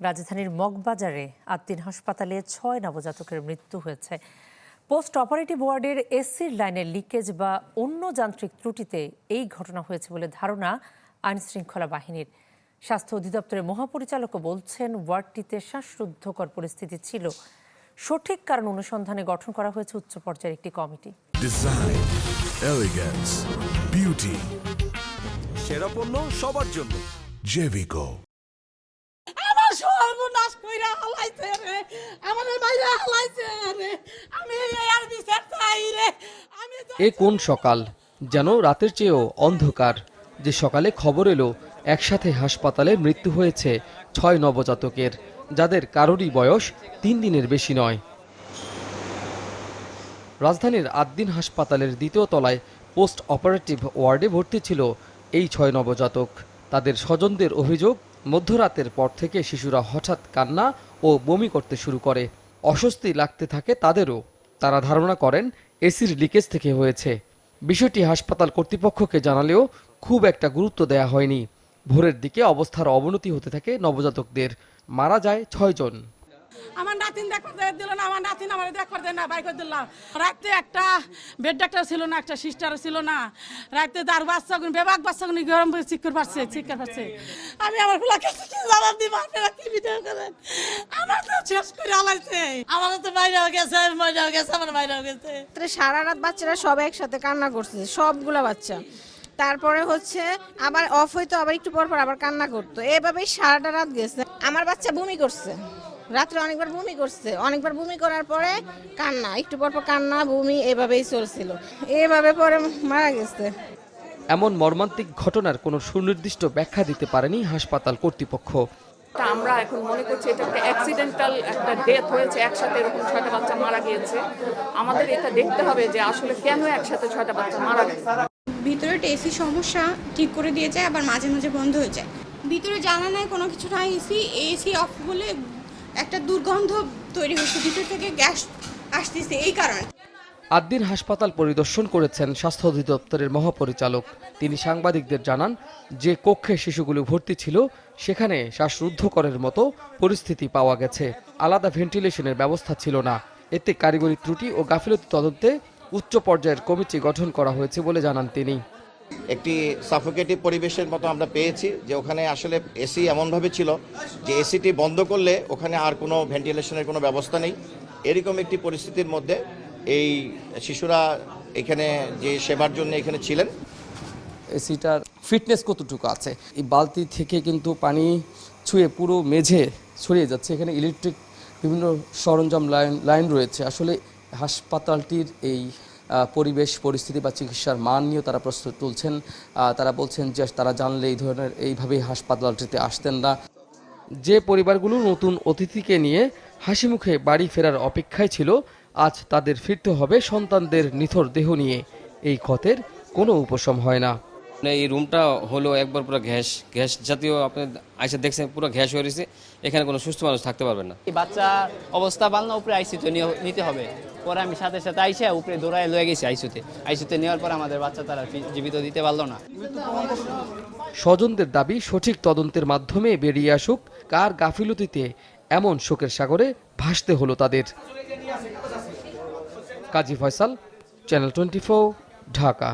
রাজধানীর মগবাজারে আদ্দিন হাসপাতালে 6 নবজাতকের মৃত্যু হয়েছে। পোস্ট অপারেটিভ ওয়ার্ডের এসির লাইনের লিকেজ বা অন্য যান্ত্রিক ত্রুটিতে এই ঘটনা হয়েছে বলে ধারণা আইনশৃঙ্খলা বাহিনীর। স্বাস্থ্য অধিদপ্তরের মহাপরিচালকও বলছেন, ওয়ার্ডটিতে শ্বাসরুদ্ধকর পরিস্থিতি ছিল। সঠিক কারণ অনুসন্ধানে গঠন করা হয়েছে উচ্চ পর্যায়ের একটি কমিটি। ডিজাইন, এলিগেন্স, বিউটি, সেরা পণ্য সবার জন্য। জেভিকো। আমার সর্বনাশ কইরা হালাইছে রে, আমাদের বাইরে হালাইছে রে, আমি আর বিচার চাই রে। এ কোন সকাল, যেন রাতের চেয়েও অন্ধকার। যে সকালে খবর এলো একসাথে হাসপাতালে মৃত্যু হয়েছে 6 নবজাতকের, যাদের কারোরই বয়স 3 দিনের বেশি নয়। রাজধানীর আদ্দিন হাসপাতালের দ্বিতীয় তলায় পোস্ট অপারেটিভ ওয়ার্ডে ভর্তি ছিল এই 6 নবজাতক। তাদের স্বজনদের অভিযোগ, মধ্যরাতের পর থেকে শিশুরা হঠাৎ কান্না ও বমি করতে শুরু করে। অস্বস্তি লাগতে থাকে তাদেরও। তারা ধারণা করেন এসির লিকেজ থেকে হয়েছে। বিষয়টি হাসপাতাল কর্তৃপক্ষকে জানালেও খুব একটা গুরুত্ব দেয়া হয়নি। ভোরের দিকে অবস্থার অবনতি হতে থাকে নবজাতকদের। মারা যায় 6 জন। আমার নাতিন দেখবার দিল না, আমার নাতিন আমার দেখবার দেয় না, বাই করে দিলাম। রাতে একটা বেড ডাক্তার ছিল না, একটা সিস্টার ছিল না। রাতে তার বাচ্চাগুলো বেবাক বাচ্চাগুলো গরম করে চিৎকার পাচ্ছে। আমি আমার ফুলাকে কি জবাব দিব? আপনারা কি ভিডিও করেন? আমার তো শেষ করে আলাইছে। আমার তো বাইরেও গেছে, ময়রাও গেছে, আমার বাইরেও গেছে। সারা রাত বাচ্চারা সব একসাথে কান্না করছে, সবগুলা বাচ্চা। তারপরে আবার অফ হইতো, আবার একটু পর পর আবার কান্না করতো। এভাবেই সারাটা রাত গেছে। আমার বাচ্চা বমি করছে, রাত্রে অনেকবার বমি করছে, অনেকবার বমি করার পরে কান্না, একটু পর পর কান্না বমি এভাবেই চলছিল। এভাবে পরে মারা গেছে। এমন মর্মান্তিক ঘটনার কোনো সুনির্দিষ্ট ব্যাখ্যা দিতে পারেনি হাসপাতাল কর্তৃপক্ষ। আমরা এখন মনে করছি এটা একটা অ্যাক্সিডেন্টাল একটা ডেথ হয়েছে, একসাথে এরকম 6টা বাচ্চা মারা গিয়েছে। আমাদের এটা দেখতে হবে যে আসলে কেন একসাথে 6টা বাচ্চা মারা গেছে। ভিতরে এসি সমস্যা ঠিক করে দিয়ে যায়, আবার মাঝে মাঝে বন্ধ হয়ে যায়। ভিতরে জানা নাই কোনো কিছু না, এসি অফ বলে একটা দুর্গন্ধ তৈরি হচ্ছে, ভিতর থেকে গ্যাস আসতেছে এই কারণে। আদ্দিন হাসপাতাল পরিদর্শন করেছেন স্বাস্থ্য অধিদপ্তরের মহাপরিচালক। তিনি সাংবাদিকদের জানান, যে কক্ষে শিশুগুলো ভর্তি ছিল সেখানে শ্বাসরুদ্ধকরের মতো পরিস্থিতি পাওয়া গেছে। আলাদা ভেন্টিলেশনের ব্যবস্থা ছিল না। এতে কারিগরি ত্রুটি ও গাফিলতি তদন্তে উচ্চ পর্যায়ের কমিটি গঠন করা হয়েছে বলে জানান তিনি। একটি সাফোকেটিভ পরিবেশের মতো আমরা পেয়েছি, যে ওখানে আসলে এসি এমনভাবে ছিল যে এসিটি বন্ধ করলে ওখানে আর কোনো ভেন্টিলেশনের কোনো ব্যবস্থা নেই। এরকম একটি পরিস্থিতির মধ্যে এই শিশুরা এখানে যে সেবার জন্য এখানে ছিলেন। এসিটার ফিটনেস কতটুকু আছে? এই বালতি থেকে কিন্তু পানি ছুঁয়ে পুরো মেঝে ছড়িয়ে যাচ্ছে। এখানে ইলেকট্রিক বিভিন্ন সরঞ্জাম লাইন রয়েছে। আসলে হাসপাতালটির এই পরিবেশ পরিস্থিতি বা চিকিৎসার মান নিয়েও তারা প্রশ্ন তুলছেন। তারা বলছেন যে তারা জানলে এইভাবেই হাসপাতালটিতে আসতেন না। যে পরিবারগুলো নতুন অতিথিকে নিয়ে হাসি মুখে বাড়ি ফেরার অপেক্ষায় ছিল, আজ তাদের ফিরতে হবে সন্তানদের নিথর দেহ নিয়ে। এই ক্ষতের কোনো উপশম হয় না। এই রুমটা হলো একবার পুরো গ্যাস জাতীয়, আপনি আইসা দেখছেন পুরো গ্যাস হয়ে রয়েছে। এখানে কোনো সুস্থ মানুষ থাকতে পারবে না। এই বাচ্চা অবস্থা ভালো না, উপরে আইসিউতে নিতে হবে। পরে আমি সাথে আইসা উপরে দৌড়ায় লয়ে গেছি আইসিউতে নেওয়ার পর আমাদের বাচ্চা তারা জীবিত দিতে পারলো না। স্বজনদের দাবি, সঠিক তদন্তের মাধ্যমে বেরিয়ে আসুক কার গাফিলতিতে এমন শোকের সাগরে ভাসতে হলো তাদের। কাজী ফয়সাল, চ্যানেল 24, ঢাকা।